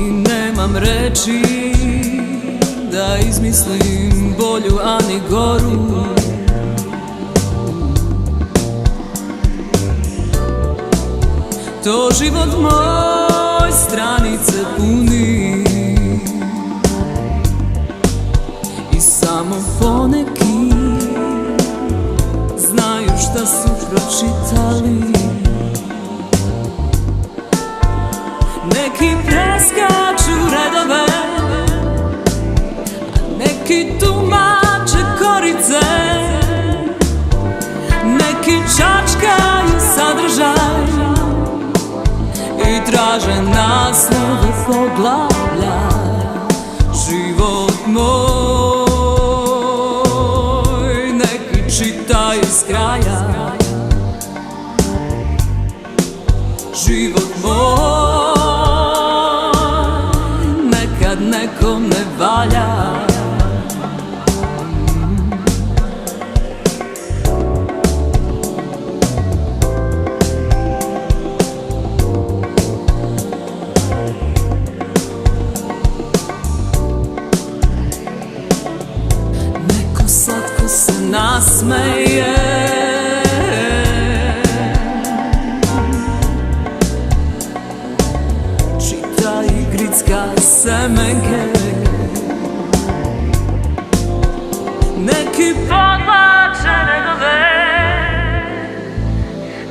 nemam reči da izmislim bolju, a ni goru. To život moj stranice puni i samo poneki znaju šta su pročitali. Neki preskaču redove, a neki tumače korice, neki čačkaju sadržaj i traže naslove poglavlja. Život moj neki čitaju s kraja. Život moj nekad nekom ne valja. Slatko se nasmeje, čita i gricka semenke. Neki podlače redove,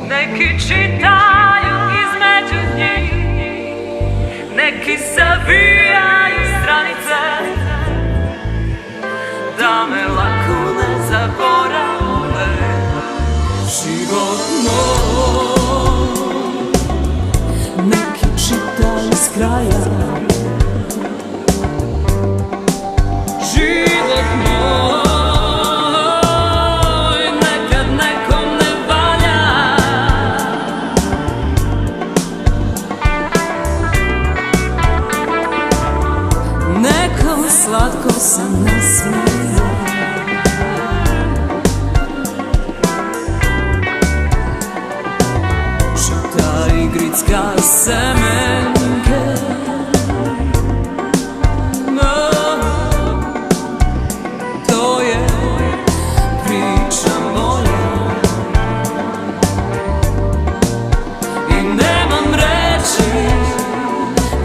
neki čitaju između njih, neki savijaju stranice da me lako ne zaborave. Život moj neki čitaju s kraja. Život moj nekad nekom ne valja. Nekom slatko se nasmeje, čita i gricka semenke. No, to je priča moja i nemam reči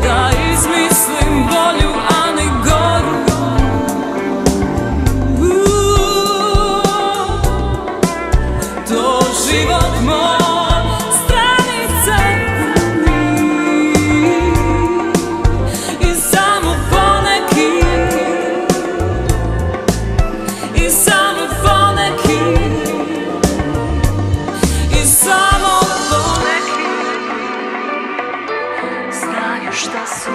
da izmislim bolju, a ni goru. To život moj šta su